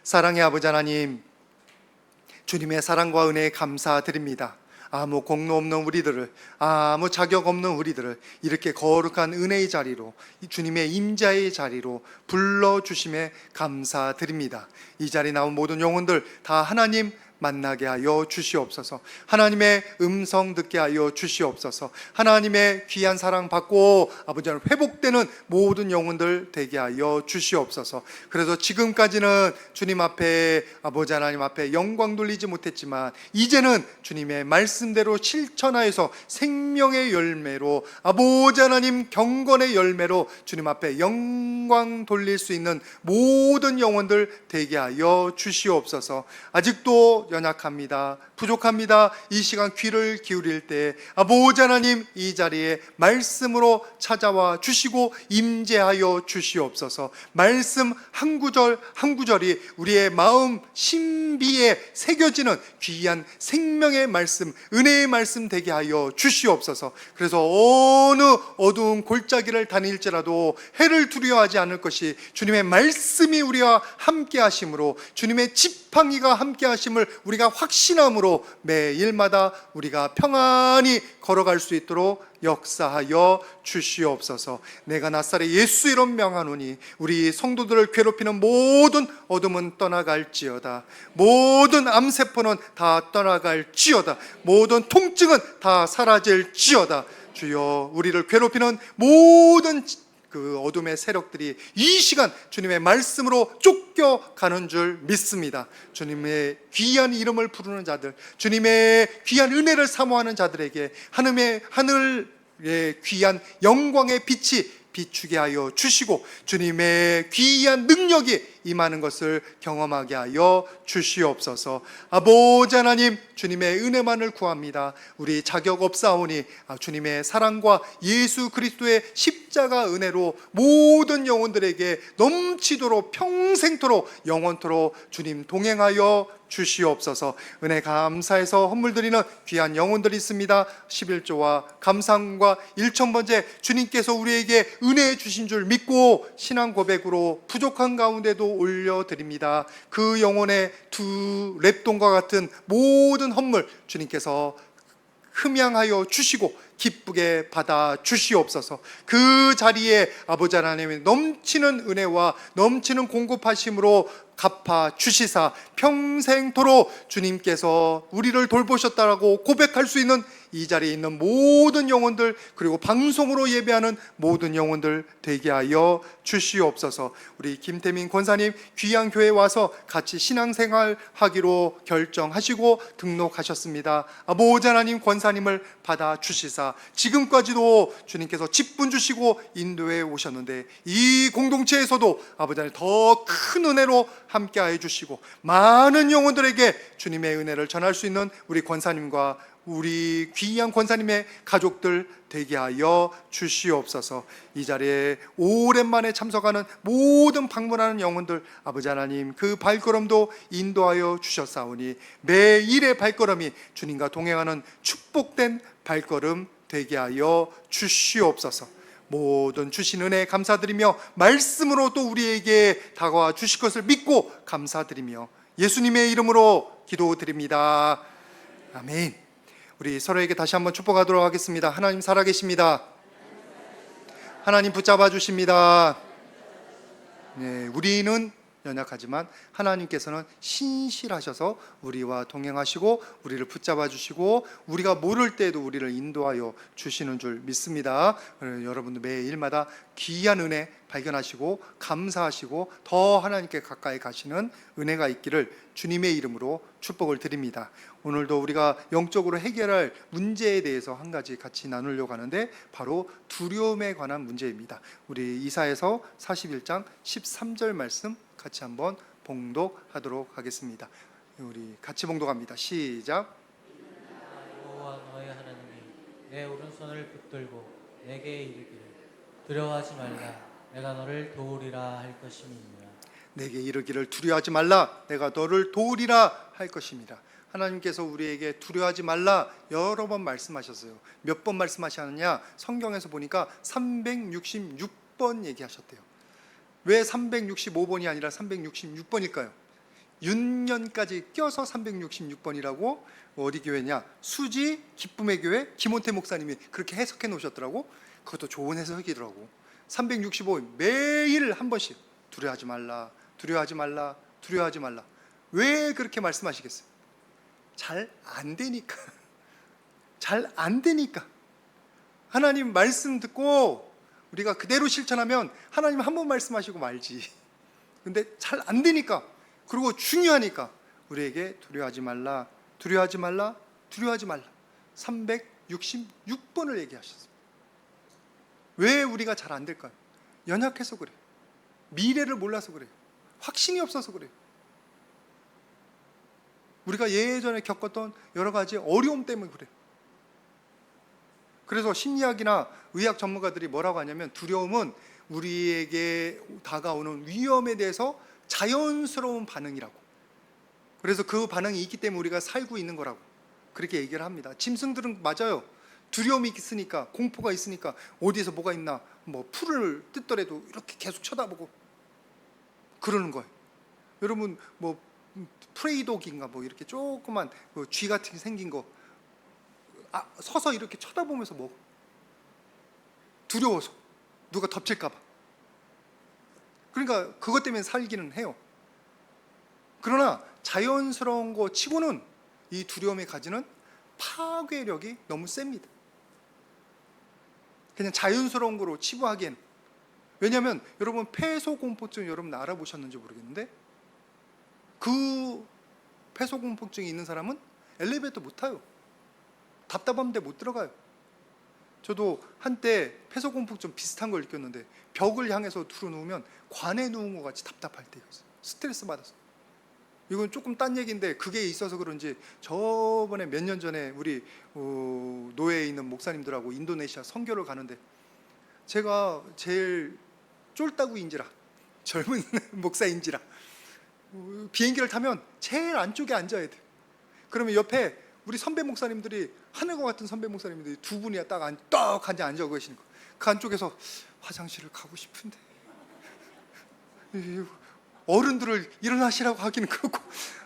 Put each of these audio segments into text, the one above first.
사랑의 아버지 하나님, 주님의 사랑과 은혜에 감사드립니다. 아무 공로 없는 우리들을, 아무 자격 없는 우리들을 이렇게 거룩한 은혜의 자리로, 주님의 임자의 자리로 불러주심에 감사드립니다. 이 자리에 나온 모든 영혼들 다 하나님 만나게 하여 주시옵소서. 하나님의 음성 듣게 하여 주시옵소서. 하나님의 귀한 사랑 받고 아버지 하나님 회복되는 모든 영혼들 되게 하여 주시옵소서. 그래서 지금까지는 주님 앞에, 아버지 하나님 앞에 영광 돌리지 못했지만 이제는 주님의 말씀대로 실천하여서 생명의 열매로, 아버지 하나님 경건의 열매로 주님 앞에 영광 돌릴 수 있는 모든 영혼들 되게 하여 주시옵소서. 아직도 연약합니다. 부족합니다. 이 시간 귀를 기울일 때 아버지 하나님 이 자리에 말씀으로 찾아와 주시고 임재하여 주시옵소서. 말씀 한 구절 한 구절이 우리의 마음 신비에 새겨지는 귀한 생명의 말씀, 은혜의 말씀 되게 하여 주시옵소서. 그래서 어느 어두운 골짜기를 다닐지라도 해를 두려워하지 않을 것이 주님의 말씀이 우리와 함께 하심으로, 주님의 지팡이가 함께 하심을 우리가 확신함으로 매일마다 우리가 평안히 걸어갈 수 있도록 역사하여 주시옵소서. 내가 낫사렛 예수 이름 명하노니 우리 성도들을 괴롭히는 모든 어둠은 떠나갈지어다. 모든 암세포는 다 떠나갈지어다. 모든 통증은 다 사라질지어다. 주여, 우리를 괴롭히는 모든 그 어둠의 세력들이 이 시간 주님의 말씀으로 쫓겨가는 줄 믿습니다. 주님의 귀한 이름을 부르는 자들, 주님의 귀한 은혜를 사모하는 자들에게 하늘의 귀한 영광의 빛이 비추게 하여 주시고 주님의 귀한 능력이 임하는 것을 경험하게 하여 주시옵소서. 아버지 하나님, 주님의 은혜만을 구합니다. 우리 자격 없사오니 주님의 사랑과 예수 그리스도의 십자가 은혜로 모든 영혼들에게 넘치도록 평생토록 영원토록 주님 동행하여 주시옵소서. 은혜 감사해서 헌물 드리는 귀한 영혼들이 있습니다. 11조와 감상과 1000번째 주님께서 우리에게 은혜 주신 줄 믿고 신앙 고백으로 부족한 가운데도 올려드립니다. 그 영혼의 두 랩돈과 같은 모든 헌물 주님께서 흠양하여 주시고 기쁘게 받아 주시옵소서. 그 자리에 아버지 하나님의 넘치는 은혜와 넘치는 공급하심으로 갚아 주시사 평생토록 주님께서 우리를 돌보셨다라고 고백할 수 있는 이 자리에 있는 모든 영혼들, 그리고 방송으로 예배하는 모든 영혼들 되게 하여 주시옵소서. 우리 김태민 권사님 귀한 교회에 와서 같이 신앙생활 하기로 결정하시고 등록하셨습니다. 아버지 하나님 권사님을 받아 주시사 지금까지도 주님께서 직분 주시고 인도해 오셨는데 이 공동체에서도 아버지 하나님 더 큰 은혜로 함께하여 주시고 많은 영혼들에게 주님의 은혜를 전할 수 있는 우리 권사님과 우리 귀한 권사님의 가족들 되게 하여 주시옵소서. 이 자리에 오랜만에 참석하는 모든 방문하는 영혼들 아버지 하나님 그 발걸음도 인도하여 주셨사오니 매일의 발걸음이 주님과 동행하는 축복된 발걸음 되게 하여 주시옵소서. 모든 주신 은혜에 감사드리며 말씀으로 또 우리에게 다가와 주실 것을 믿고 감사드리며 예수님의 이름으로 기도드립니다. 아멘. 우리 서로에게 다시 한번 축복하도록 하겠습니다. 하나님 살아계십니다. 하나님 붙잡아 주십니다. 네, 우리는 연약하지만 하나님께서는 신실하셔서 우리와 동행하시고 우리를 붙잡아 주시고 우리가 모를 때에도 우리를 인도하여 주시는 줄 믿습니다. 여러분들 매일마다 귀한 은혜 발견하시고 감사하시고 더 하나님께 가까이 가시는 은혜가 있기를 주님의 이름으로 축복을 드립니다. 오늘도 우리가 영적으로 해결할 문제에 대해서 한 가지 같이 나누려고 하는데 바로 두려움에 관한 문제입니다. 우리 이사야서 41장 13절 말씀 같이 한번 봉독하도록 하겠습니다. 우리 같이 봉독합니다. 시작. 여호와 너의 하나님이 내 오른손을 붙들고 내게 이르기를 두려워하지 말라 내가 너를 도우리라 할 것임이니라. 내게 이르기를 두려워하지 말라 내가 너를 도우리라 할 것입니다. 하나님께서 우리에게 두려워하지 말라 여러 번 말씀하셨어요. 몇 번 말씀하셨느냐? 성경에서 보니까 366번 얘기하셨대요. 왜 365번이 아니라 366번일까요? 윤년까지 껴서 366번이라고 어디 교회냐? 수지 기쁨의 교회 김원태 목사님이 그렇게 해석해 놓으셨더라고. 그것도 좋은 해석이더라고. 365 매일 한 번씩 두려워하지 말라, 두려워하지 말라, 두려워하지 말라. 왜 그렇게 말씀하시겠어요? 잘 안 되니까. 잘 안 되니까. 하나님 말씀 듣고 우리가 그대로 실천하면 하나님 한 번 말씀하시고 말지. 근데 잘 안 되니까, 그리고 중요하니까 우리에게 두려워하지 말라, 두려워하지 말라, 두려워하지 말라 366번을 얘기하셨습니다. 왜 우리가 잘 안 될까요? 연약해서 그래요. 미래를 몰라서 그래요. 확신이 없어서 그래요. 우리가 예전에 겪었던 여러 가지 어려움 때문에 그래요. 그래서 심리학이나 의학 전문가들이 뭐라고 하냐면, 두려움은 우리에게 다가오는 위험에 대해서 자연스러운 반응이라고. 그래서 그 반응이 있기 때문에 우리가 살고 있는 거라고 그렇게 얘기를 합니다. 짐승들은 맞아요. 두려움이 있으니까, 공포가 있으니까 어디에서 뭐가 있나, 뭐 풀을 뜯더라도 이렇게 계속 쳐다보고 그러는 거예요. 여러분 뭐 프레이독인가 뭐 이렇게 조그만 쥐 같은 게 생긴 거 서서 이렇게 쳐다보면서 먹어. 두려워서 누가 덮칠까 봐. 그러니까 그것 때문에 살기는 해요. 그러나 자연스러운 거 치고는 이 두려움이 가지는 파괴력이 너무 셉니다. 그냥 자연스러운 거로 치부하기엔. 왜냐하면 여러분 폐소공포증 여러분 알아보셨는지 모르겠는데, 그 폐소공포증이 있는 사람은 엘리베이터 못 타요. 답답한데 못 들어가요. 저도 한때 폐소공포증 비슷한 걸 느꼈는데, 벽을 향해서 두루 누우면 관에 누운 것 같이 답답할 때가 있어요. 스트레스 받아서. 이건 조금 딴 얘기인데 그게 있어서 그런지 저번에 몇 년 전에 우리 노예에 있는 목사님들하고 인도네시아 선교를 가는데, 제가 제일 쫄따구인지라 젊은 목사인지라 비행기를 타면 제일 안쪽에 앉아야 돼요. 그러면 옆에 우리 선배 목사님들이, 하늘과 같은 선배 목사님들이 두 분이 딱 앉아 계시는 거. 그 안쪽에서 화장실을 가고 싶은데 어른들을 일어나시라고 하기는 그렇고,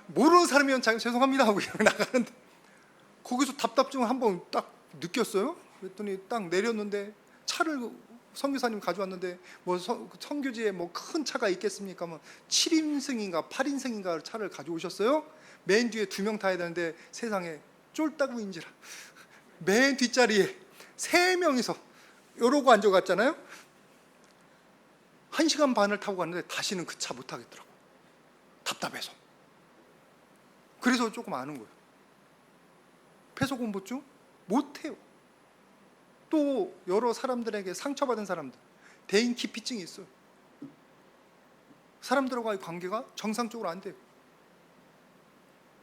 모르는 사람이면 죄송합니다 하고 나가는데, 거기서 답답증을 한번 딱 느꼈어요. 그랬더니 딱 내렸는데, 차를 선교사님 가져왔는데 뭐 선교지에 뭐 큰 차가 있겠습니까? 뭐 7인승인가 8인승인가 차를 가져오셨어요. 맨 뒤에 2명 타야 되는데, 세상에 쫄따구인지라 맨 뒷자리에 3명이서 이러고 앉아갔잖아요. 1시간 반을 타고 갔는데 다시는 그 차 못 타겠더라고. 답답해서. 그래서 조금 아는 거예요. 폐소공포증 못해요. 또 여러 사람들에게 상처받은 사람들, 대인기피증이 있어요. 사람들과의 관계가 정상적으로 안 돼요.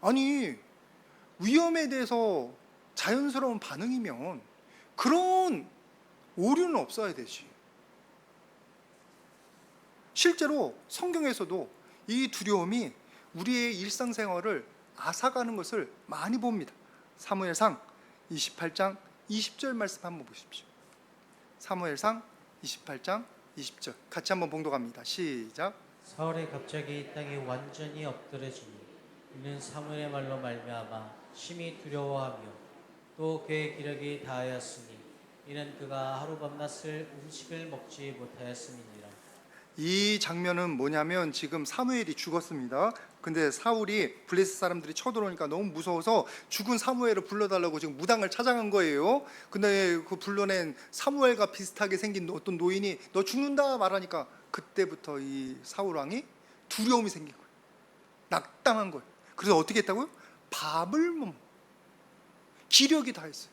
아니, 위험에 대해서 자연스러운 반응이면 그런 오류는 없어야 되지. 실제로 성경에서도 이 두려움이 우리의 일상생활을 앗아가는 것을 많이 봅니다. 사무엘상 28장 20절 말씀 한번 보십시오. 사무엘상 28장 20절 같이 한번 봉독합니다. 시작. 사울이 갑자기 땅에 완전히 엎드러지니 이는 사무엘의 말로 말미암아 심히 두려워하며 또 그의 기력이 다하였으니 이는 그가 하루 밤낮을 음식을 먹지 못하였음이니라. 이 장면은 뭐냐면, 지금 사무엘이 죽었습니다. 근데 사울이 블레셋 사람들이 쳐들어오니까 너무 무서워서 죽은 사무엘을 불러달라고 지금 무당을 찾아간 거예요. 근데 그 불러낸 사무엘과 비슷하게 생긴 어떤 노인이 너 죽는다 말하니까, 그때부터 이 사울 왕이 두려움이 생긴 거예요. 낙담한 거예요. 그래서 어떻게 했다고요? 밥을 못 먹어. 기력이 다했어요.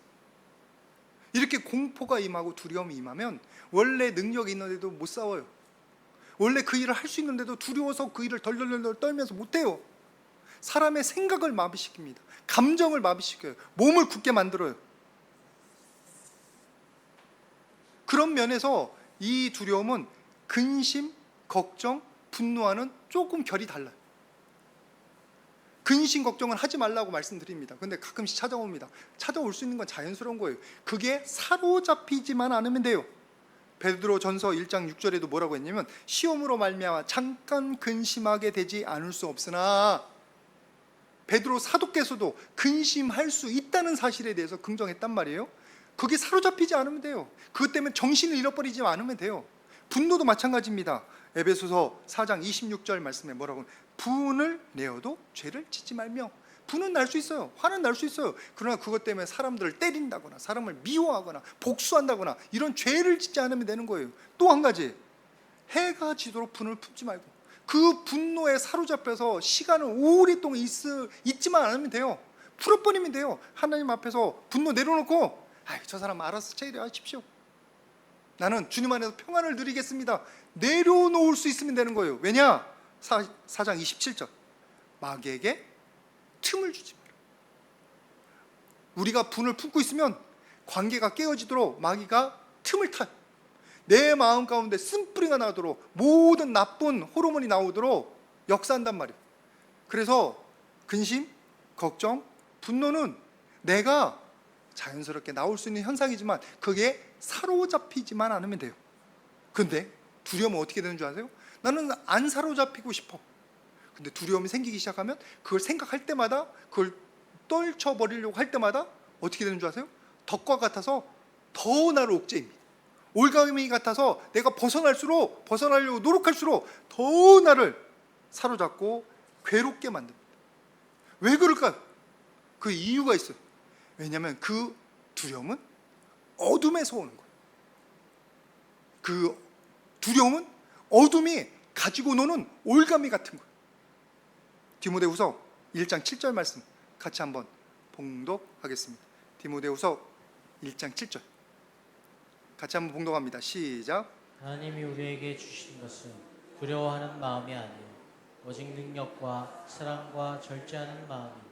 이렇게 공포가 임하고 두려움이 임하면 원래 능력이 있는데도 못 싸워요. 원래 그 일을 할 수 있는데도 두려워서 그 일을 덜덜덜 떨면서 못해요. 사람의 생각을 마비시킵니다. 감정을 마비시켜요. 몸을 굳게 만들어요. 그런 면에서 이 두려움은 근심, 걱정, 분노와는 조금 결이 달라요. 근심, 걱정은 하지 말라고 말씀드립니다. 근데 가끔씩 찾아옵니다. 찾아올 수 있는 건 자연스러운 거예요. 그게 사로잡히지만 않으면 돼요. 베드로전서 1장 6절에도 뭐라고 했냐면, 시험으로 말미암아 잠깐 근심하게 되지 않을 수 없으나 베드로 사도께서도 근심할 수 있다는 사실에 대해서 긍정했단 말이에요. 그게 사로잡히지 않으면 돼요. 그것 때문에 정신을 잃어버리지 않으면 돼요. 분노도 마찬가지입니다. 에베소서 4장 26절 말씀에 뭐라고, 분을 내어도 죄를 짓지 말며. 분은 날 수 있어요. 화는 날 수 있어요. 그러나 그것 때문에 사람들을 때린다거나 사람을 미워하거나 복수한다거나 이런 죄를 짓지 않으면 되는 거예요. 또 한 가지, 해가 지도록 분을 품지 말고, 그 분노에 사로잡혀서 시간을 오랫동안 있지만 않으면 돼요. 풀어버리면 돼요. 하나님 앞에서 분노 내려놓고, 저 사람 알아서 처리하십시오. 나는 주님 안에서 평안을 누리겠습니다. 내려놓을 수 있으면 되는 거예요. 왜냐? 4장 27절, 마귀에게 틈을 주지 마라. 우리가 분을 품고 있으면 관계가 깨어지도록 마귀가 틈을 타요. 내 마음 가운데 쓴뿌리가 나도록, 모든 나쁜 호르몬이 나오도록 역사한단 말이에요. 그래서 근심, 걱정, 분노는 내가 자연스럽게 나올 수 있는 현상이지만 그게 사로잡히지만 않으면 돼요. 근데 두려움은 어떻게 되는 줄 아세요? 나는 안 사로잡히고 싶어. 근데 두려움이 생기기 시작하면 그걸 생각할 때마다, 그걸 떨쳐버리려고 할 때마다 어떻게 되는 줄 아세요? 덕과 같아서 더 나를 옥죄입니다. 올가미 같아서 내가 벗어나려고 노력할수록 더 나를 사로잡고 괴롭게 만듭니다. 왜 그럴까요? 그 이유가 있어요. 왜냐하면 그 두려움은 어둠에서 오는 거예요. 그 두려움은 어둠이 가지고 노는 올가미 같은 거예요. 디모데후서 1장 7절 말씀 같이 한번 봉독하겠습니다. 디모데후서 1장 7절 같이 한번 봉독합니다. 시작. 하나님이 우리에게 주신 것은 두려워하는 마음이 아니요 오직 능력과 사랑과 절제하는 마음이니.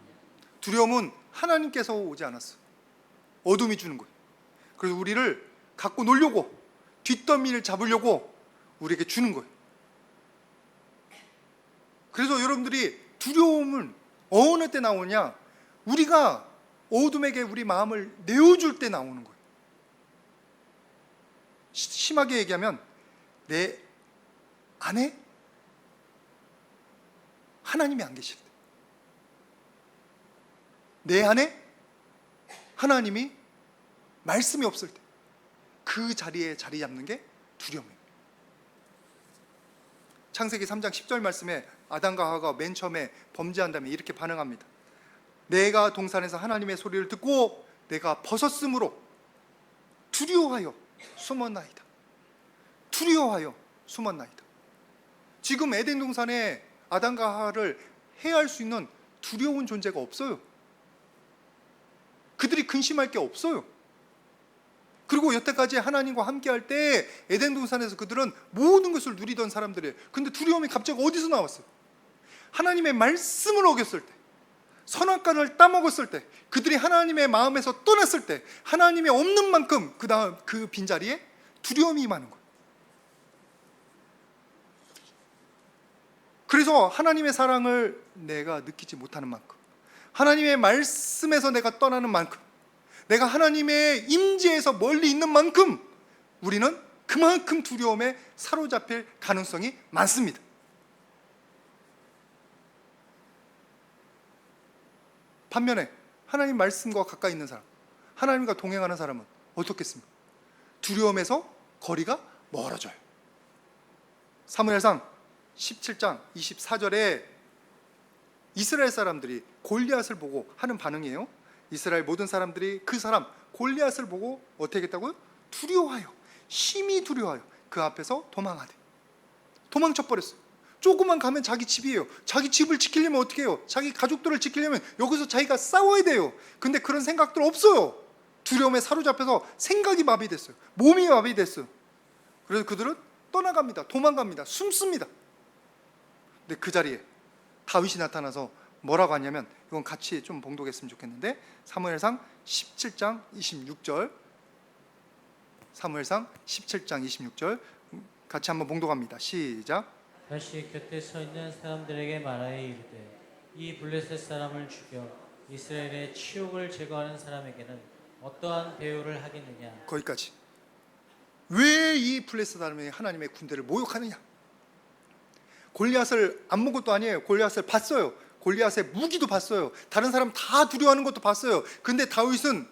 두려움은 하나님께서 오지 않았어. 어둠이 주는 거예요. 그래서 우리를 갖고 놀려고, 뒷덜미를 잡으려고 우리에게 주는 거예요. 그래서 여러분들이 두려움은 어느 때 나오냐? 우리가 어둠에게 우리 마음을 내어줄 때 나오는 거예요. 심하게 얘기하면 내 안에 하나님이 안 계실 때, 내 안에 하나님이 말씀이 없을 때, 그 자리에 자리 잡는 게 두려움입니다. 창세기 3장 10절 말씀에 아담과 하와가 맨 처음에 범죄한 다음에 이렇게 반응합니다. 내가 동산에서 하나님의 소리를 듣고 내가 벗었으므로 두려워하여 숨었나이다. 두려워하여 숨었나이다. 지금 에덴 동산에 아담과 하와를 해할 수 있는 두려운 존재가 없어요. 그들이 근심할 게 없어요. 그리고 여태까지 하나님과 함께할 때 에덴 동산에서 그들은 모든 것을 누리던 사람들이에요. 근데 두려움이 갑자기 어디서 나왔어요? 하나님의 말씀을 어겼을 때, 선악과를 따먹었을 때, 그들이 하나님의 마음에서 떠났을 때, 하나님이 없는 만큼 그 다음 그 빈자리에 두려움이 임하는 거예요. 그래서 하나님의 사랑을 내가 느끼지 못하는 만큼, 하나님의 말씀에서 내가 떠나는 만큼, 내가 하나님의 임재에서 멀리 있는 만큼 우리는 그만큼 두려움에 사로잡힐 가능성이 많습니다. 반면에 하나님 말씀과 가까이 있는 사람, 하나님과 동행하는 사람은 어떻겠습니까? 두려움에서 거리가 멀어져요. 사무엘상 17장 24절에 이스라엘 사람들이 골리앗을 보고 하는 반응이에요. 이스라엘 모든 사람들이 그 사람 골리앗을 보고 어떻게 했다고요? 두려워하여, 심히 두려워하여 그 앞에서 도망하되, 도망쳐 버렸어요. 조금만 가면 자기 집이에요. 자기 집을 지키려면 어떻게 해요? 자기 가족들을 지키려면 여기서 자기가 싸워야 돼요. 근데 그런 생각들 없어요. 두려움에 사로잡혀서 생각이 마비됐어요. 몸이 마비됐어요. 그래서 그들은 떠나갑니다. 도망갑니다. 숨습니다. 근데 그 자리에 다윗이 나타나서 뭐라고 하냐면, 이건 같이 좀 봉독했으면 좋겠는데, 사무엘상 17장 26절, 사무엘상 17장 26절 같이 한번 봉독합니다. 시작. 다시 곁에 서 있는 사람들에게 말하여 이르되, 이 블레셋 사람을 죽여 이스라엘의 치욕을 제거하는 사람에게는 어떠한 배우를 하겠느냐. 거기까지. 왜 이 블레셋 사람이 하나님의 군대를 모욕하느냐? 골리앗을 안 본 것도 아니에요. 골리앗을 봤어요. 골리앗의 무기도 봤어요. 다른 사람 다 두려워하는 것도 봤어요. 근데 다윗은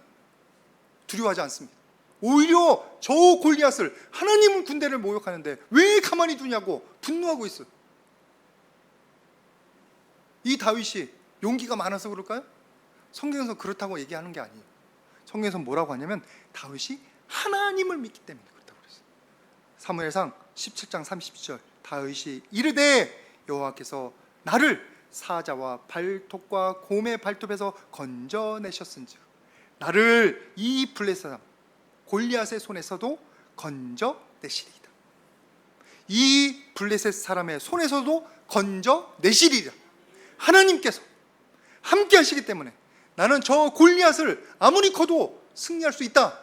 두려워하지 않습니다. 오히려 저 골리앗을, 하나님의 군대를 모욕하는데 왜 가만히 두냐고 분노하고 있어요. 이 다윗이 용기가 많아서 그럴까요? 성경에서 그렇다고 얘기하는 게 아니에요. 성경에서 뭐라고 하냐면 다윗이 하나님을 믿기 때문에 그렇다고 그랬어요. 사무엘상 17장 30절, 다윗이 이르되 여호와께서 나를 사자와 발톱과 곰의 발톱에서 건져내셨은즉 나를 이 블레셋 사람 골리앗의 손에서도 건져내시리이다. 이 블레셋 사람의 손에서도 건져내시리이다. 하나님께서 함께 하시기 때문에 나는 저 골리앗을 아무리 커도 승리할 수 있다.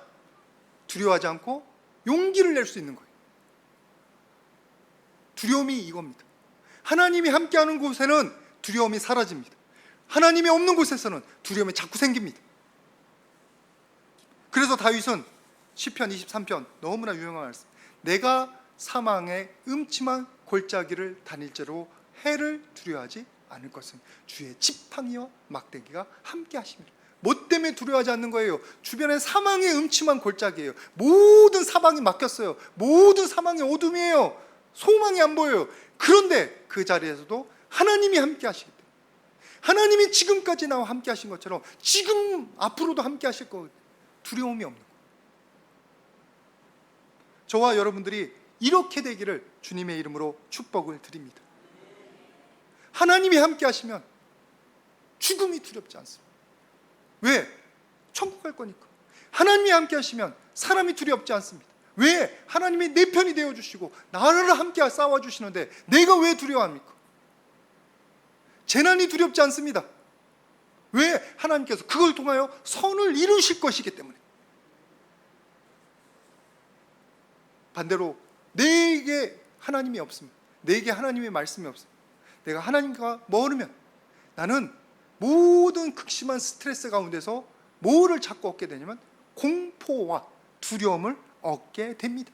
두려워하지 않고 용기를 낼 수 있는 거예요. 두려움이 이겁니다. 하나님이 함께하는 곳에는 두려움이 사라집니다. 하나님이 없는 곳에서는 두려움이 자꾸 생깁니다. 그래서 다윗은 시편 23편 너무나 유명한 말씀, 내가 사망의 음침한 골짜기를 다닐지라도 해를 두려워하지 않을 것은 주의 지팡이와 막대기가 함께 하심이라. 뭐 때문에 두려워하지 않는 거예요? 주변에 사망의 음침한 골짜기예요. 모든 사방이 막혔어요. 모든 사망의 어둠이에요. 소망이 안 보여요. 그런데 그 자리에서도 하나님이 함께 하시기 때문에, 하나님이 지금까지 나와 함께 하신 것처럼 지금 앞으로도 함께 하실 거예요. 두려움이 없는 거예요. 저와 여러분들이 이렇게 되기를 주님의 이름으로 축복을 드립니다. 하나님이 함께 하시면 죽음이 두렵지 않습니다. 왜? 천국 갈 거니까. 하나님이 함께 하시면 사람이 두렵지 않습니다. 왜? 하나님이 내 편이 되어주시고 나를 함께 싸워주시는데 내가 왜 두려워합니까? 재난이 두렵지 않습니다. 왜? 하나님께서 그걸 통하여 선을 이루실 것이기 때문에. 반대로 내게 하나님이 없습니다. 내게 하나님의 말씀이 없습니다. 내가 하나님과 멀으면 나는 모든 극심한 스트레스 가운데서 뭐를 자꾸 얻게 되냐면 공포와 두려움을 얻게 됩니다.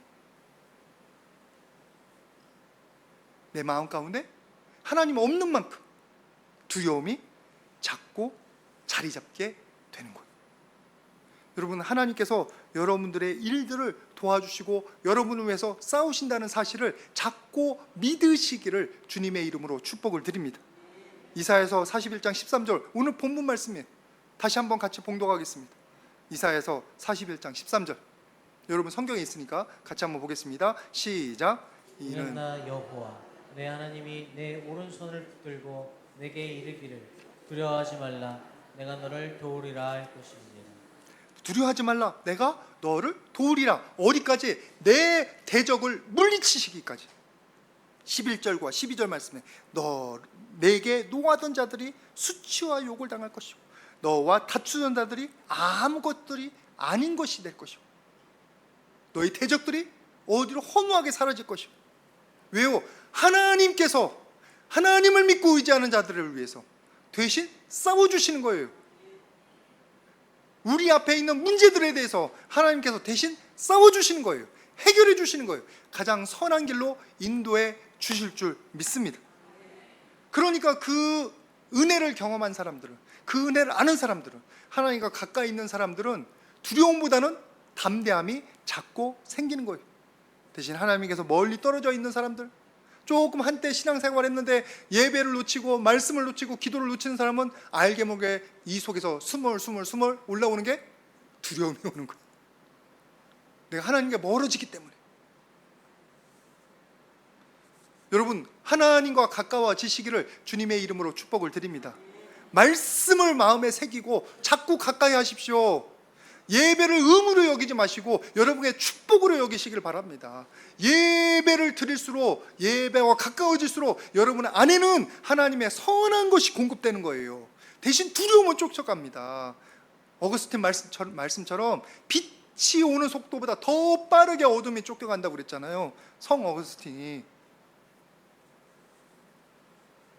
내 마음 가운데 하나님 없는 만큼 두려움이 자꾸 자리 잡게 되는 거예요. 여러분, 하나님께서 여러분들의 일들을 도와주시고 여러분을 위해서 싸우신다는 사실을 자꾸 믿으시기를 주님의 이름으로 축복을 드립니다. 이사야서 41장 13절, 오늘 본문 말씀이에요. 다시 한번 같이 봉독하겠습니다. 이사야서 41장 13절. 여러분 성경에 있으니까 같이 한번 보겠습니다. 시작. 이는 나 여호와 내 하나님이 내 오른손을 붙들고 내게 이르기를 두려워하지 말라 내가 너를 도우리라 할 것입니다. 두려워하지 말라, 내가 너를 도우리라. 어디까지? 내 대적을 물리치시기까지. 11절과 12절 말씀에 내게 노하던 자들이 수치와 욕을 당할 것이고 너와 다투던 자들이 아무것들이 아닌 것이 될 것이고 너희 대적들이 어디로 허무하게 사라질 것이고. 왜요? 하나님께서 하나님을 믿고 의지하는 자들을 위해서 대신 싸워주시는 거예요. 우리 앞에 있는 문제들에 대해서 하나님께서 대신 싸워주시는 거예요. 해결해 주시는 거예요. 가장 선한 길로 인도해 주실 줄 믿습니다. 그러니까 그 은혜를 경험한 사람들은, 그 은혜를 아는 사람들은, 하나님과 가까이 있는 사람들은 두려움보다는 담대함이 자꾸 생기는 거예요. 대신 하나님께서 멀리 떨어져 있는 사람들, 조금 한때 신앙생활 했는데 예배를 놓치고 말씀을 놓치고 기도를 놓치는 사람은 알게 모르게 이 속에서 스멀 올라오는 게 두려움이 오는 거예요. 내가 하나님과 멀어지기 때문에. 여러분, 하나님과 가까워지시기를 주님의 이름으로 축복을 드립니다. 말씀을 마음에 새기고 자꾸 가까이 하십시오. 예배를 의무로 여기지 마시고 여러분의 축복으로 여기시길 바랍니다. 예배를 드릴수록, 예배와 가까워질수록 여러분 안에는 하나님의 선한 것이 공급되는 거예요. 대신 두려움은 쫓아갑니다. 어거스틴 말씀처럼 빛이 오는 속도보다 더 빠르게 어둠이 쫓겨간다고 그랬잖아요. 성 어거스틴이.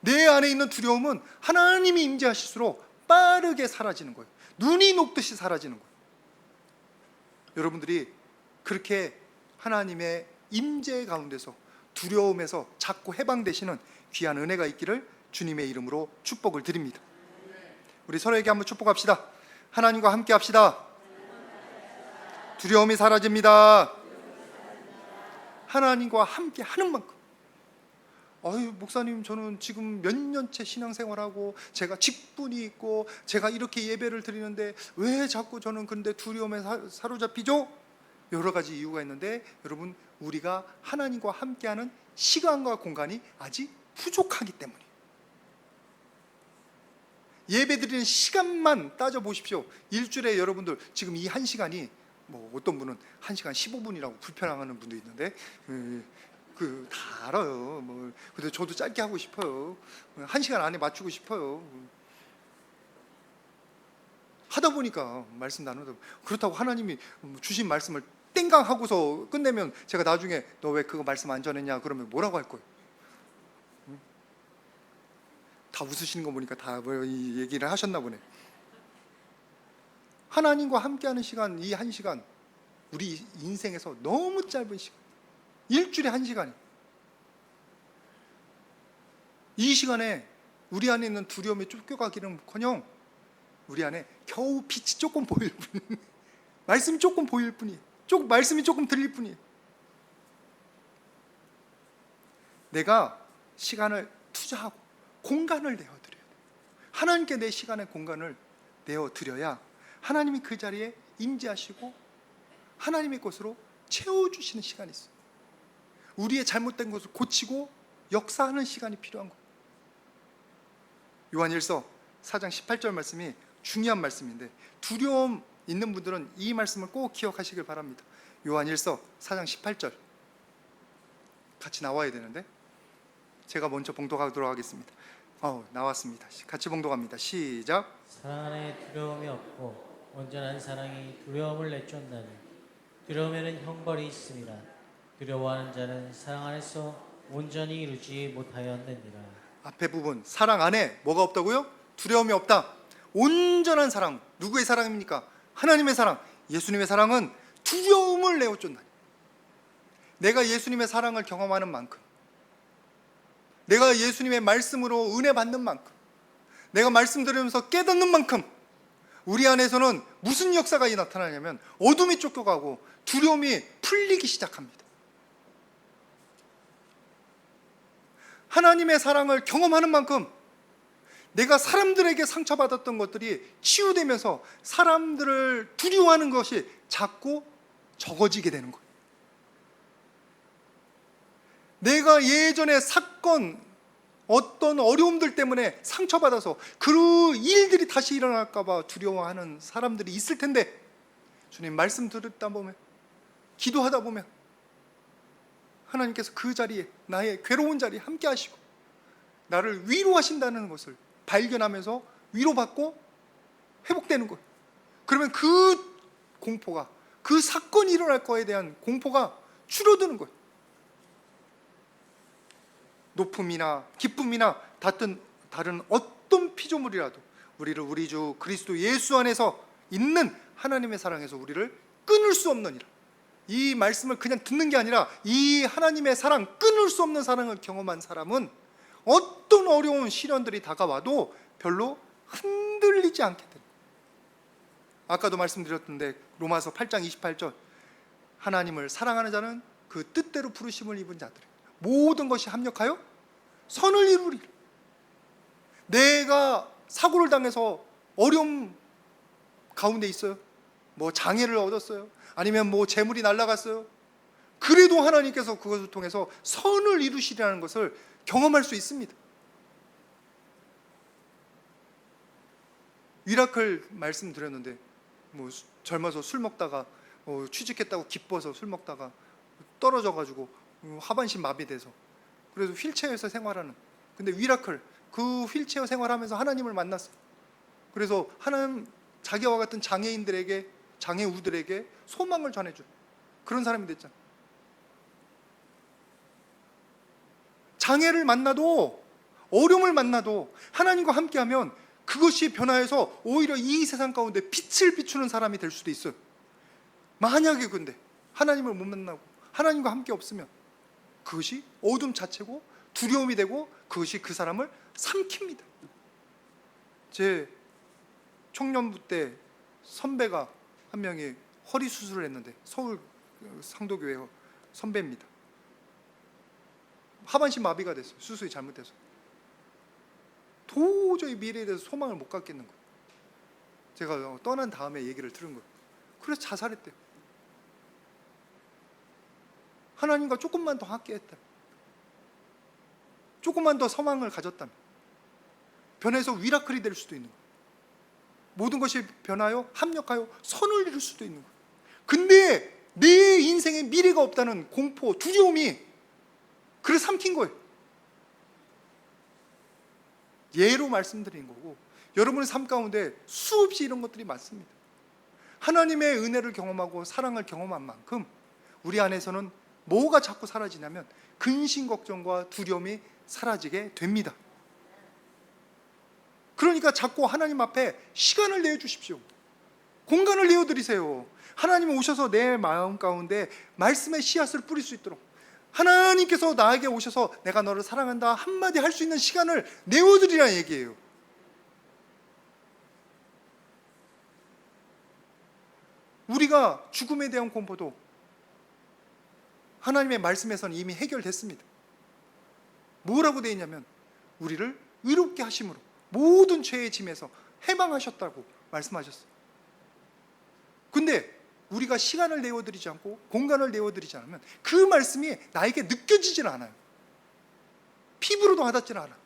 내 안에 있는 두려움은 하나님이 임재하실수록 빠르게 사라지는 거예요. 눈이 녹듯이 사라지는 거예요. 여러분들이 그렇게 하나님의 임재 가운데서 두려움에서 자꾸 해방되시는 귀한 은혜가 있기를 주님의 이름으로 축복을 드립니다. 우리 서로에게 한번 축복합시다. 하나님과 함께 합시다. 두려움이 사라집니다. 하나님과 함께 하는 만큼. 아유, 목사님, 저는 지금 몇 년째 신앙생활하고 제가 직분이 있고 제가 이렇게 예배를 드리는데 왜 자꾸 저는 근데 두려움에 사로잡히죠? 여러 가지 이유가 있는데, 여러분, 우리가 하나님과 함께하는 시간과 공간이 아직 부족하기 때문이에요. 예배 드리는 시간만 따져보십시오. 일주일에 여러분들 지금 이 1시간이, 뭐 어떤 분은 1시간 15분이라고 불편해하는 분도 있는데, 다 알아요. 뭐 근데 저도 짧게 하고 싶어요. 1시간 안에 맞추고 싶어요. 하다 보니까 말씀 나누다, 그렇다고 하나님이 주신 말씀을 땡강 하고서 끝내면 제가 나중에 너 왜 그거 말씀 안 전했냐 그러면 뭐라고 할 거예요? 다 웃으시는 거 보니까 다 뭐 이 얘기를 하셨나 보네. 하나님과 함께하는 시간, 이 1시간, 우리 인생에서 너무 짧은 시간, 일주일에 1시간이, 이 시간에 우리 안에 있는 두려움이 쫓겨가기는커녕 우리 안에 겨우 빛이 조금 보일 뿐, 말씀이 조금 보일 뿐이에요. 말씀이 조금 들릴 뿐이에요. 내가 시간을 투자하고 공간을 내어드려야 돼요. 하나님께 내 시간의 공간을 내어드려야 하나님이 그 자리에 임재하시고 하나님의 것으로 채워주시는 시간이 있어요. 우리의 잘못된 것을 고치고 역사하는 시간이 필요한 거예요. 요한일서 4장 18절 말씀이 중요한 말씀인데, 두려움 있는 분들은 이 말씀을 꼭 기억하시길 바랍니다. 요한일서 4장 18절 같이 나와야 되는데 제가 먼저 봉독하도록 하겠습니다. 나왔습니다. 같이 봉독합니다. 시작. 사랑 안에 두려움이 없고 온전한 사랑이 두려움을 내쫓나니 두려움에는 형벌이 있음이라. 두려워하는 자는 사랑 안에서 온전히 이루지 못하였느니라. 앞에 부분, 사랑 안에 뭐가 없다고요? 두려움이 없다. 온전한 사랑, 누구의 사랑입니까? 하나님의 사랑. 예수님의 사랑은 두려움을 내어쫓나니. 내가 예수님의 사랑을 경험하는 만큼, 내가 예수님의 말씀으로 은혜 받는 만큼, 내가 말씀 들으면서 깨닫는 만큼 우리 안에서는 무슨 역사가 나타나냐면 어둠이 쫓겨가고 두려움이 풀리기 시작합니다. 하나님의 사랑을 경험하는 만큼 내가 사람들에게 상처받았던 것들이 치유되면서 사람들을 두려워하는 것이 자꾸 적어지게 되는 거예요. 내가 예전에 사건, 어떤 어려움들 때문에 상처받아서 그 일들이 다시 일어날까 봐 두려워하는 사람들이 있을 텐데, 주님 말씀 듣다 보면, 기도하다 보면 하나님께서 그 자리에, 나의 괴로운 자리에 함께 하시고 나를 위로하신다는 것을 발견하면서 위로받고 회복되는 거예요. 그러면 그 공포가, 그 사건이 일어날 거에 대한 공포가 줄어드는 거예요. 높음이나 기쁨이나 다른 어떤 피조물이라도 우리를 우리 주 그리스도 예수 안에서 있는 하나님의 사랑에서 우리를 끊을 수 없느니라. 이 말씀을 그냥 듣는 게 아니라 이 하나님의 사랑, 끊을 수 없는 사랑을 경험한 사람은 어떤 어려운 시련들이 다가와도 별로 흔들리지 않게 됩니다. 아까도 말씀드렸던데 로마서 8장 28절, 하나님을 사랑하는 자는 그 뜻대로 부르심을 입은 자들 모든 것이 합력하여 선을 이루리라. 내가 사고를 당해서 어려움 가운데 있어요. 뭐 장애를 얻었어요. 아니면 뭐 재물이 날아갔어요. 그래도 하나님께서 그것을 통해서 선을 이루시리라는 것을 경험할 수 있습니다. 미라클 말씀드렸는데, 뭐 젊어서 술 먹다가 취직했다고 기뻐서 술 먹다가 떨어져가지고 하반신 마비돼서, 그래서 휠체어에서 생활하는, 근데 미라클, 그 휠체어 생활하면서 하나님을 만났어요. 그래서 하나님, 자기와 같은 장애인들에게, 장애우들에게 소망을 전해줘, 그런 사람이 됐잖아. 장애를 만나도, 어려움을 만나도 하나님과 함께하면 그것이 변화해서 오히려 이 세상 가운데 빛을 비추는 사람이 될 수도 있어요. 만약에 근데 하나님을 못 만나고 하나님과 함께 없으면 그것이 어둠 자체고 두려움이 되고 그것이 그 사람을 삼킵니다. 제 청년부 때 선배가 한 명이 허리 수술을 했는데, 서울 상도교회 선배입니다. 하반신 마비가 됐어요. 수술이 잘못돼서. 도저히 미래에 대해서 소망을 못 갖겠는 거예요. 제가 떠난 다음에 얘기를 들은 거예요. 그래서 자살했대요. 하나님과 조금만 더 함께 했다면, 조금만 더 소망을 가졌다면 변해서 미라클이 될 수도 있는 거예요. 모든 것이 변하여 합력하여 선을 이룰 수도 있는 거예요. 근데 내 인생에 미래가 없다는 공포, 두려움이 그를 삼킨 거예요. 예로 말씀드린 거고, 여러분의 삶 가운데 수없이 이런 것들이 많습니다. 하나님의 은혜를 경험하고 사랑을 경험한 만큼 우리 안에서는 뭐가 자꾸 사라지냐면 근심 걱정과 두려움이 사라지게 됩니다. 그러니까 자꾸 하나님 앞에 시간을 내어주십시오. 공간을 내어드리세요. 하나님이 오셔서 내 마음 가운데 말씀의 씨앗을 뿌릴 수 있도록, 하나님께서 나에게 오셔서 내가 너를 사랑한다 한마디 할 수 있는 시간을 내어드리라는 얘기예요. 우리가 죽음에 대한 공포도 하나님의 말씀에서는 이미 해결됐습니다. 뭐라고 되어 있냐면 우리를 의롭게 하심으로 모든 죄의 짐에서 해방하셨다고 말씀하셨어요. 근데 우리가 시간을 내어드리지 않고 공간을 내어드리지 않으면 그 말씀이 나에게 느껴지질 않아요. 피부로도 와닿지는 않아요.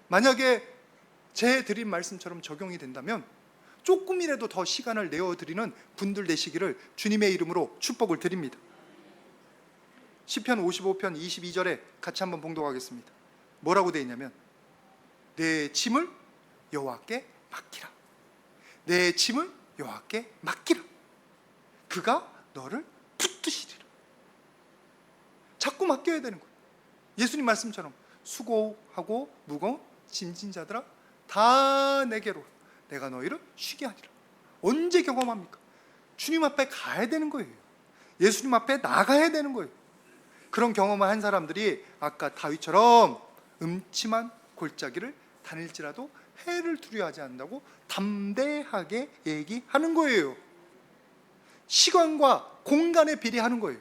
만약에 제 드린 말씀처럼 적용이 된다면 조금이라도 더 시간을 내어드리는 분들 되시기를 주님의 이름으로 축복을 드립니다. 시편 55편 22절에 같이 한번 봉독하겠습니다. 뭐라고 되어 있냐면 내 짐을 여호와께 맡기라. 내 짐을 여호와께 맡기라. 그가 너를 붙드시리라. 자꾸 맡겨야 되는 거예요. 예수님 말씀처럼 수고하고 무거운 짐진 자들아 다 내게로 내가 너희를 쉬게 하리라. 언제 경험합니까? 주님 앞에 가야 되는 거예요. 예수님 앞에 나가야 되는 거예요. 그런 경험을 한 사람들이 아까 다윗처럼 음침한 골짜기를 다닐지라도 해를 두려워하지 않는다고 담대하게 얘기하는 거예요. 시간과 공간에 비례하는 거예요.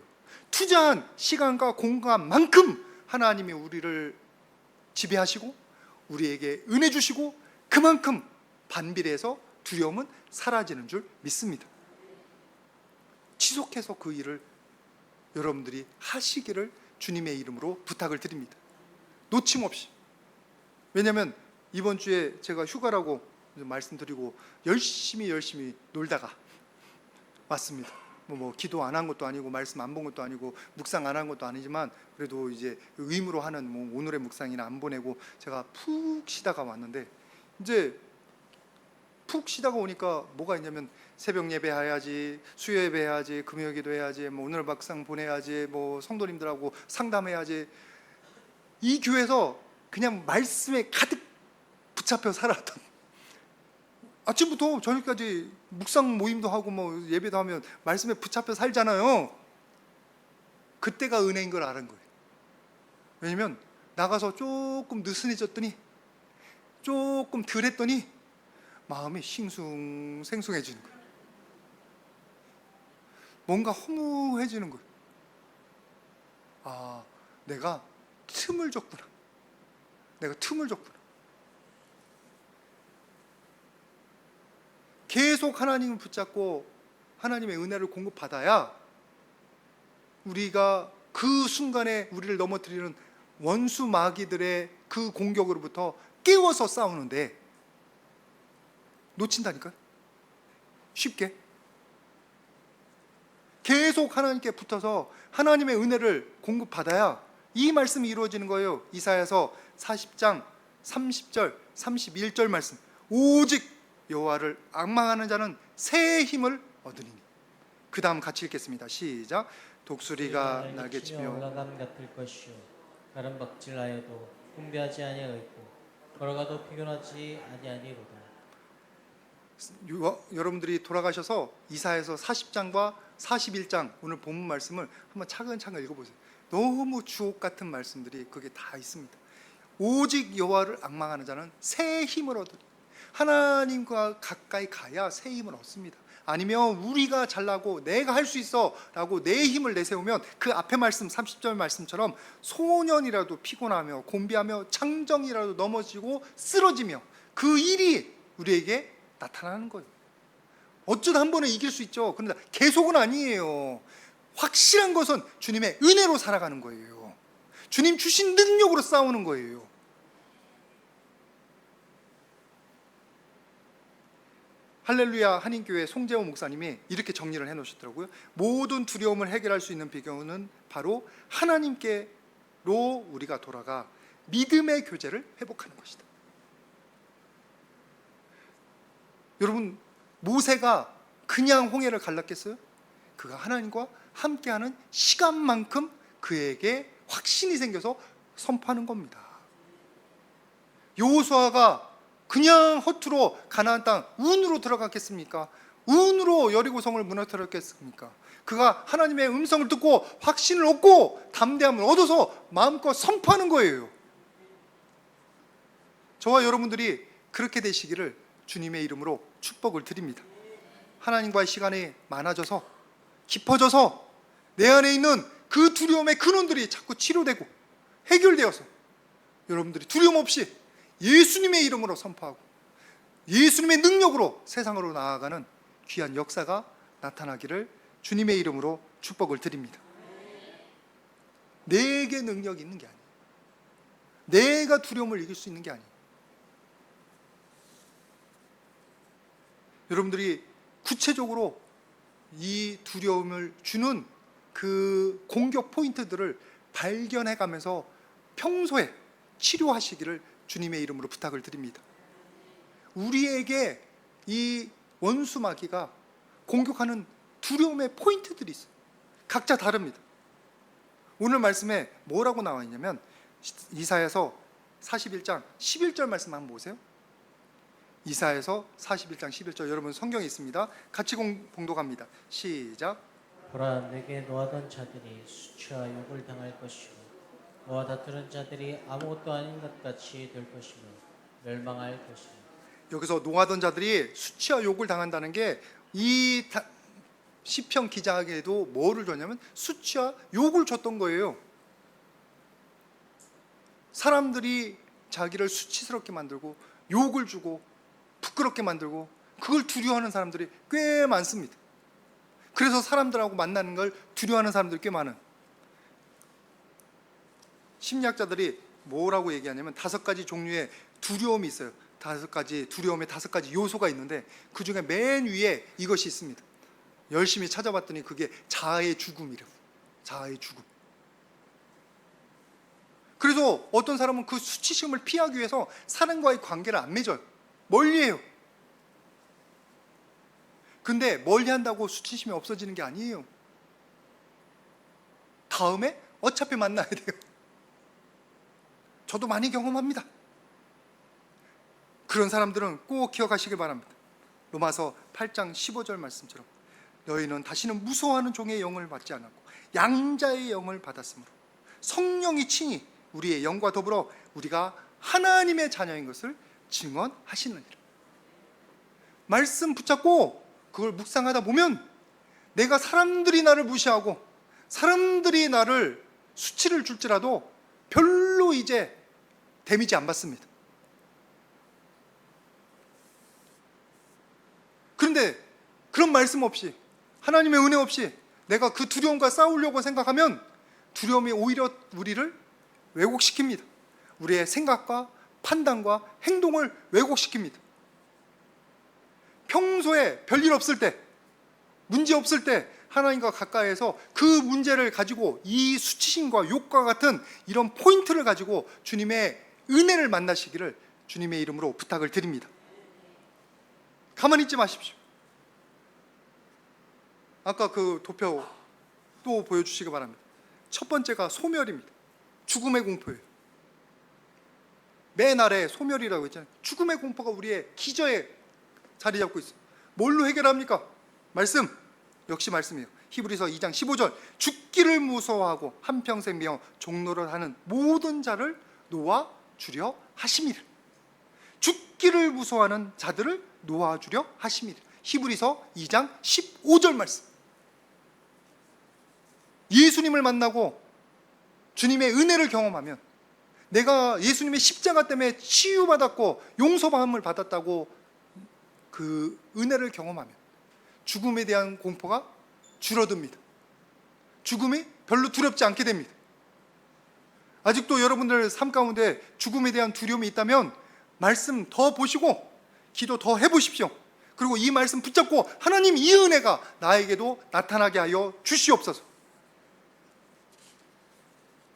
투자한 시간과 공간만큼 하나님이 우리를 지배하시고 우리에게 은혜 주시고 그만큼 반비례해서 두려움은 사라지는 줄 믿습니다. 지속해서 그 일을 여러분들이 하시기를 주님의 이름으로 부탁을 드립니다. 놓침없이. 왜냐하면 이번 주에 제가 휴가라고 말씀드리고 열심히 놀다가 왔습니다. 뭐 기도 안 한 것도 아니고 말씀 안 본 것도 아니고 묵상 안 한 것도 아니지만 그래도 이제 의무로 하는 뭐 오늘의 묵상이나 안 보내고 제가 푹 쉬다가 왔는데, 이제 푹 쉬다가 오니까 뭐가 있냐면 새벽 예배 해야지, 수요 예배 해야지, 금요 기도 해야지, 뭐 오늘 묵상 보내야지, 뭐 성도님들하고 상담해야지. 이 교회에서 그냥 말씀에 가득 붙잡혀 살았던, 아침부터 저녁까지 묵상 모임도 하고 뭐 예배도 하면 말씀에 붙잡혀 살잖아요. 그때가 은혜인 걸 아는 거예요. 왜냐면 나가서 조금 느슨해졌더니, 조금 덜 했더니 마음이 싱숭생숭해지는 거예요. 뭔가 허무해지는 거예요. 아, 내가 틈을 줬구나. 내가 틈을 줬구나. 계속 하나님을 붙잡고 하나님의 은혜를 공급받아야 우리가 그 순간에 우리를 넘어뜨리는 원수 마귀들의 그 공격으로부터 깨워서 싸우는데 놓친다니까요. 쉽게. 계속 하나님께 붙어서 하나님의 은혜를 공급받아야 이 말씀이 이루어지는 거예요. 이사야서 40장 30절 31절 말씀. 오직 여호와를 앙망하는 자는 새 힘을 얻으리니. 그 다음 같이 읽겠습니다. 시작. 독수리가 날개치며 올라감 같을 것이요 다른 박질하여도 분배하지 아니하겠고 걸어가도 피곤하지 아니하니로다. 여러분들이 돌아가셔서 이사야서 40장과 41장 오늘 본문 말씀을 한번 차근차근 읽어보세요. 너무 주옥 같은 말씀들이 그게 다 있습니다. 오직 여호와를 앙망하는 자는 새 힘을 얻으리. 하나님과 가까이 가야 새 힘을 얻습니다. 아니면 우리가 잘나고 내가 할 수 있어 라고 내 힘을 내세우면 그 앞에 말씀 30절 말씀처럼 소년이라도 피곤하며 곤비하며 창정이라도 넘어지고 쓰러지며 그 일이 우리에게 나타나는 거예요. 어쩌다 한 번에 이길 수 있죠. 그런데 계속은 아니에요. 확실한 것은 주님의 은혜로 살아가는 거예요. 주님 주신 능력으로 싸우는 거예요. 할렐루야 한인교회 송재호 목사님이 이렇게 정리를 해놓으셨더라고요. 모든 두려움을 해결할 수 있는 비결은 바로 하나님께로 우리가 돌아가 믿음의 교제를 회복하는 것이다. 여러분, 모세가 그냥 홍해를 갈랐겠어요? 그가 하나님과 함께하는 시간만큼 그에게 확신이 생겨서 선포하는 겁니다. 여호수아가 그냥 허투루 가나안 땅 운으로 들어갔겠습니까? 운으로 여리고성을 무너뜨렸겠습니까? 그가 하나님의 음성을 듣고 확신을 얻고 담대함을 얻어서 마음껏 선포하는 거예요. 저와 여러분들이 그렇게 되시기를 주님의 이름으로 축복을 드립니다. 하나님과의 시간이 많아져서 깊어져서 내 안에 있는 그 두려움의 근원들이 자꾸 치료되고 해결되어서 여러분들이 두려움 없이 예수님의 이름으로 선포하고 예수님의 능력으로 세상으로 나아가는 귀한 역사가 나타나기를 주님의 이름으로 축복을 드립니다. 내게 능력이 있는 게 아니에요. 내가 두려움을 이길 수 있는 게 아니에요. 여러분들이 구체적으로 이 두려움을 주는 그 공격 포인트들을 발견해가면서 평소에 치료하시기를 주님의 이름으로 부탁을 드립니다. 우리에게 이 원수 마귀가 공격하는 두려움의 포인트들이 있어요. 각자 다릅니다. 오늘 말씀에 뭐라고 나와 있냐면 이사야서 41장 11절 말씀 한번 보세요. 이사야서 41장 11절, 여러분 성경에 있습니다. 같이 봉독합니다. 시작. 보라, 내게 노하던 자들이 수치와 욕을 당할 것이고 너와 다투는 자들이 아무것도 아닌 것 같이 될 것이며 멸망할 것이며. 여기서 노하던 자들이 수치와 욕을 당한다는 게 이 시편 기자에게도 뭐를 줬냐면 수치와 욕을 줬던 거예요. 사람들이 자기를 수치스럽게 만들고 욕을 주고 부끄럽게 만들고 그걸 두려워하는 사람들이 꽤 많습니다. 그래서 사람들하고 만나는 걸 두려워하는 사람들이 꽤 많은, 심리학자들이 뭐라고 얘기하냐면 5가지 종류의 두려움이 있어요. 5가지 두려움의 5가지 요소가 있는데 그 중에 맨 위에 이것이 있습니다. 열심히 찾아봤더니 그게 자아의 죽음이래요. 자아의 죽음. 그래서 어떤 사람은 그 수치심을 피하기 위해서 사람과의 관계를 안 맺어요. 멀리해요. 근데 멀리한다고 수치심이 없어지는 게 아니에요. 다음에 어차피 만나야 돼요. 저도 많이 경험합니다. 그런 사람들은 꼭 기억하시길 바랍니다. 로마서 8장 15절 말씀처럼 너희는 다시는 무서워하는 종의 영을 받지 않았고 양자의 영을 받았으므로 성령이 친히 우리의 영과 더불어 우리가 하나님의 자녀인 것을 증언하시느니라. 말씀 붙잡고 그걸 묵상하다 보면 내가 사람들이 나를 무시하고 사람들이 나를 수치를 줄지라도 별로 이제 데미지 안 받습니다. 그런데 그런 말씀 없이 하나님의 은혜 없이 내가 그 두려움과 싸우려고 생각하면 두려움이 오히려 우리를 왜곡시킵니다. 우리의 생각과 판단과 행동을 왜곡시킵니다. 평소에 별일 없을 때, 문제 없을 때 하나님과 가까이에서 그 문제를 가지고 이 수치심과 욕과 같은 이런 포인트를 가지고 주님의 은혜를 만나시기를 주님의 이름으로 부탁을 드립니다. 가만히 있지 마십시오. 아까 그 도표 또 보여주시기 바랍니다. 첫 번째가 소멸입니다. 죽음의 공포예요. 맨 아래 소멸이라고 했잖아요. 죽음의 공포가 우리의 기저에 자리 잡고 있어요. 뭘로 해결합니까? 말씀. 역시 말씀이에요. 히브리서 2장 15절, 죽기를 무서워하고 한평생 미워 종노를 하는 모든 자를 놓아주려 하심이라. 죽기를 무서워하는 자들을 놓아주려 하심이라. 히브리서 2장 15절 말씀. 예수님을 만나고 주님의 은혜를 경험하면, 내가 예수님의 십자가 때문에 치유받았고 용서받음을 받았다고 그 은혜를 경험하면 죽음에 대한 공포가 줄어듭니다. 죽음이 별로 두렵지 않게 됩니다. 아직도 여러분들 삶 가운데 죽음에 대한 두려움이 있다면 말씀 더 보시고 기도 더 해보십시오. 그리고 이 말씀 붙잡고 하나님, 이 은혜가 나에게도 나타나게 하여 주시옵소서.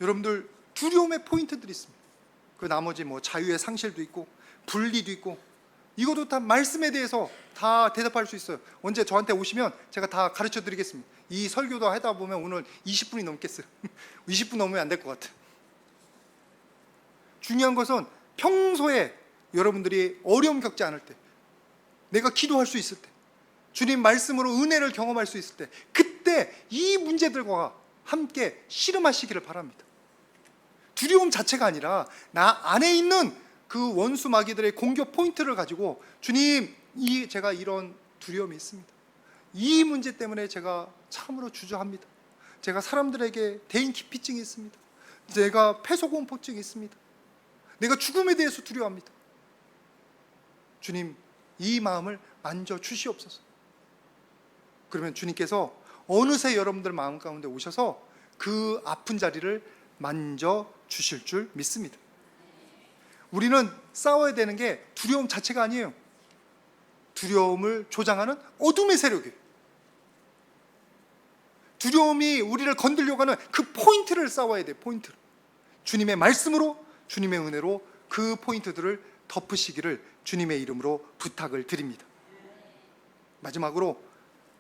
여러분들 두려움의 포인트들이 있습니다. 그 나머지 뭐 자유의 상실도 있고 분리도 있고, 이것도 다 말씀에 대해서 다 대답할 수 있어요. 언제 저한테 오시면 제가 다 가르쳐 드리겠습니다. 이 설교도 하다 보면 오늘 20분이 넘겠어요. 20분 넘으면 안 될 것 같아요. 중요한 것은 평소에 여러분들이 어려움 겪지 않을 때, 내가 기도할 수 있을 때, 주님 말씀으로 은혜를 경험할 수 있을 때, 그때 이 문제들과 함께 씨름하시기를 바랍니다. 두려움 자체가 아니라 나 안에 있는 그 원수 마귀들의 공격 포인트를 가지고, 주님, 제가 이런 두려움이 있습니다. 이 문제 때문에 제가 참으로 주저합니다. 제가 사람들에게 대인기피증이 있습니다. 제가 폐소공포증이 있습니다. 내가 죽음에 대해서 두려워합니다. 주님, 이 마음을 만져 주시옵소서. 그러면 주님께서 어느새 여러분들 마음 가운데 오셔서 그 아픈 자리를 만져 주실 줄 믿습니다. 우리는 싸워야 되는 게 두려움 자체가 아니에요. 두려움을 조장하는 어둠의 세력이에요. 두려움이 우리를 건들려고 하는 그 포인트를 싸워야 돼요. 포인트를. 주님의 말씀으로, 주님의 은혜로 그 포인트들을 덮으시기를 주님의 이름으로 부탁을 드립니다. 마지막으로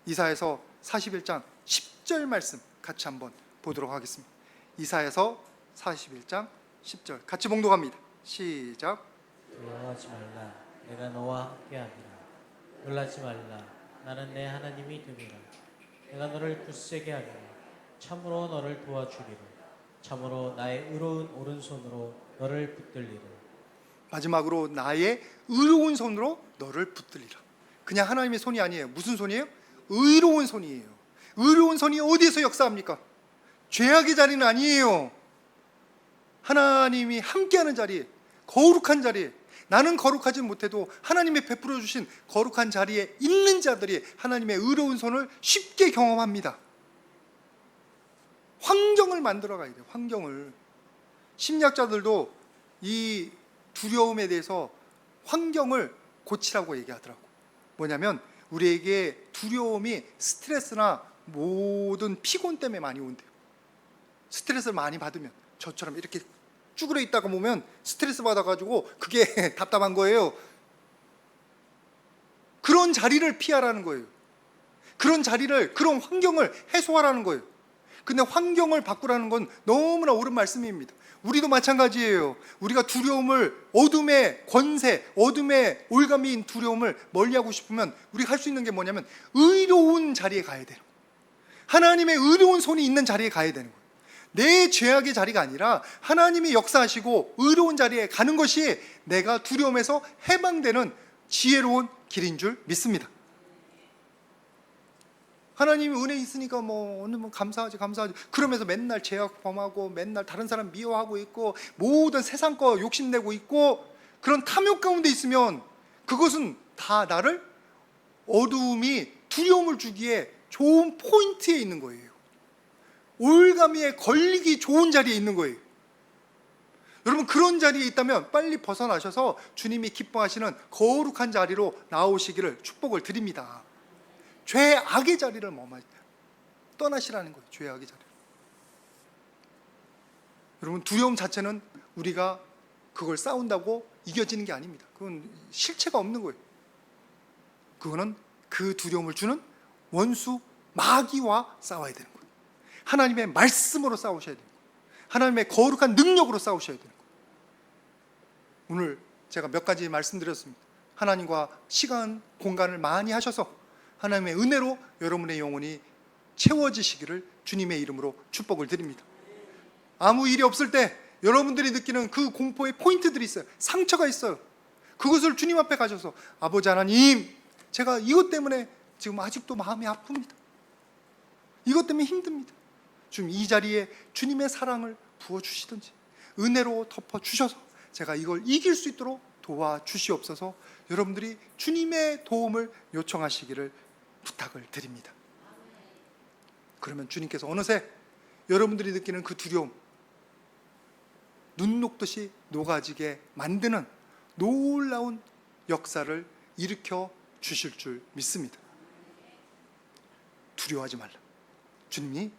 이사야서 41장 10절 말씀 같이 한번 보도록 하겠습니다. 이사야서 41장 10절 같이 봉독합니다. 시작. 두려워하지 말라, 내가 너와 함께하리라. 놀라지 말라, 나는 내 하나님이 됨이라. 내가 너를 굳세게 하리라. 참으로 너를 도와주리라. 참으로 나의 의로운 오른손으로 너를 붙들리라. 마지막으로 나의 의로운 손으로 너를 붙들리라. 그냥 하나님의 손이 아니에요. 무슨 손이에요? 의로운 손이에요. 의로운 손이 어디에서 역사합니까? 죄악의 자리는 아니에요. 하나님이 함께하는 자리, 거룩한 자리, 나는 거룩하지 못해도 하나님이 베풀어 주신 거룩한 자리에 있는 자들이 하나님의 의로운 손을 쉽게 경험합니다. 환경을 만들어 가야 돼요. 환경을. 심리학자들도 이 두려움에 대해서 환경을 고치라고 얘기하더라고. 뭐냐면 우리에게 두려움이 스트레스나 모든 피곤 때문에 많이 온대요. 스트레스를 많이 받으면, 저처럼 이렇게 쭈그려 있다가 보면 스트레스 받아가지고 그게 답답한 거예요. 그런 자리를 피하라는 거예요. 그런 자리를, 그런 환경을 해소하라는 거예요. 근데 환경을 바꾸라는 건 너무나 옳은 말씀입니다. 우리도 마찬가지예요. 우리가 두려움을, 어둠의 권세, 어둠의 올가미인 두려움을 멀리하고 싶으면 우리가 할 수 있는 게 뭐냐면 의로운 자리에 가야 돼요. 하나님의 의로운 손이 있는 자리에 가야 되는 거예요. 내 죄악의 자리가 아니라 하나님이 역사하시고 의로운 자리에 가는 것이 내가 두려움에서 해방되는 지혜로운 길인 줄 믿습니다. 하나님이 은혜 있으니까 오늘 감사하지 그러면서 맨날 죄악 범하고 맨날 다른 사람 미워하고 있고 모든 세상 거 욕심내고 있고 그런 탐욕 가운데 있으면 그것은 다 나를 어두움이 두려움을 주기에 좋은 포인트에 있는 거예요. 올가미에 걸리기 좋은 자리에 있는 거예요. 여러분, 그런 자리에 있다면 빨리 벗어나셔서 주님이 기뻐하시는 거룩한 자리로 나오시기를 축복을 드립니다. 죄악의 자리를 떠나시라는 거예요. 죄악의 자리. 여러분, 두려움 자체는 우리가 그걸 싸운다고 이겨지는 게 아닙니다. 그건 실체가 없는 거예요. 그거는 그 두려움을 주는 원수 마귀와 싸워야 되는 거예요. 하나님의 말씀으로 싸우셔야 돼요. 하나님의 거룩한 능력으로 싸우셔야 돼요. 오늘 제가 몇 가지 말씀드렸습니다. 하나님과 시간, 공간을 많이 하셔서 하나님의 은혜로 여러분의 영혼이 채워지시기를 주님의 이름으로 축복을 드립니다. 아무 일이 없을 때 여러분들이 느끼는 그 공포의 포인트들이 있어요. 상처가 있어요. 그것을 주님 앞에 가셔서 아버지 하나님, 제가 이것 때문에 지금 아직도 마음이 아픕니다. 이것 때문에 힘듭니다. 지금 이 자리에 주님의 사랑을 부어주시든지 은혜로 덮어주셔서 제가 이걸 이길 수 있도록 도와주시옵소서. 여러분들이 주님의 도움을 요청하시기를 부탁을 드립니다. 그러면 주님께서 어느새 여러분들이 느끼는 그 두려움, 눈 녹듯이 녹아지게 만드는 놀라운 역사를 일으켜 주실 줄 믿습니다. 두려워하지 말라. 주님이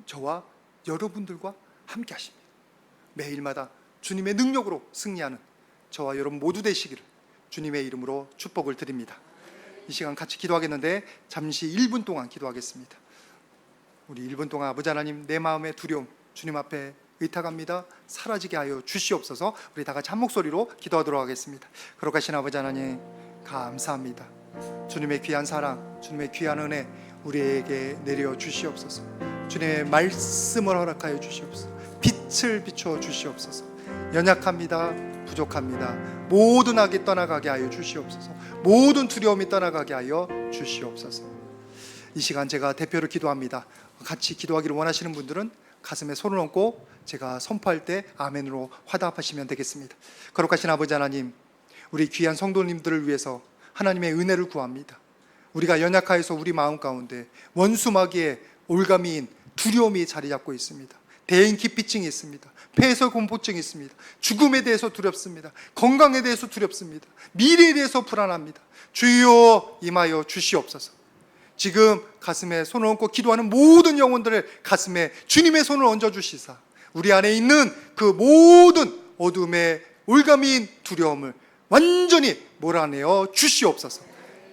저와 여러분들과 함께 하십니다. 매일마다 주님의 능력으로 승리하는 저와 여러분 모두 되시기를 주님의 이름으로 축복을 드립니다. 이 시간 같이 기도하겠는데 잠시 1분 동안 기도하겠습니다. 우리 1분 동안 아버지 하나님, 내 마음의 두려움 주님 앞에 의탁합니다. 사라지게 하여 주시옵소서. 우리 다 같이 한 목소리로 기도하도록 하겠습니다. 거룩하신 아버지 하나님, 감사합니다. 주님의 귀한 사랑, 주님의 귀한 은혜 우리에게 내려 주시옵소서. 주님의 말씀을 허락하여 주시옵소서. 빛을 비춰 주시옵소서. 연약합니다. 부족합니다. 모든 악이 떠나가게 하여 주시옵소서. 모든 두려움이 떠나가게 하여 주시옵소서. 이 시간 제가 대표로 기도합니다. 같이 기도하기를 원하시는 분들은 가슴에 손을 얹고 제가 선포할 때 아멘으로 화답하시면 되겠습니다. 거룩하신 아버지 하나님, 우리 귀한 성도님들을 위해서 하나님의 은혜를 구합니다. 우리가 연약하여서 우리 마음 가운데 원수마귀의 올가미인 두려움이 자리 잡고 있습니다. 대인 기피증이 있습니다. 폐쇄 공포증이 있습니다. 죽음에 대해서 두렵습니다. 건강에 대해서 두렵습니다. 미래에 대해서 불안합니다. 주여 임하여 주시옵소서. 지금 가슴에 손을 얹고 기도하는 모든 영혼들의 가슴에 주님의 손을 얹어 주시사 우리 안에 있는 그 모든 어둠의 올가미인 두려움을 완전히 몰아내어 주시옵소서.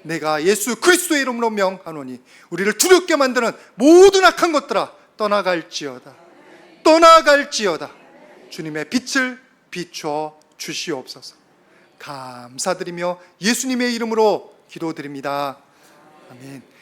내가 예수 그리스도의 이름으로 명하노니 우리를 두렵게 만드는 모든 악한 것들아 떠나갈지어다. 떠나갈지어다. 주님의 빛을 비춰 주시옵소서. 감사드리며 예수님의 이름으로 기도드립니다. 아멘.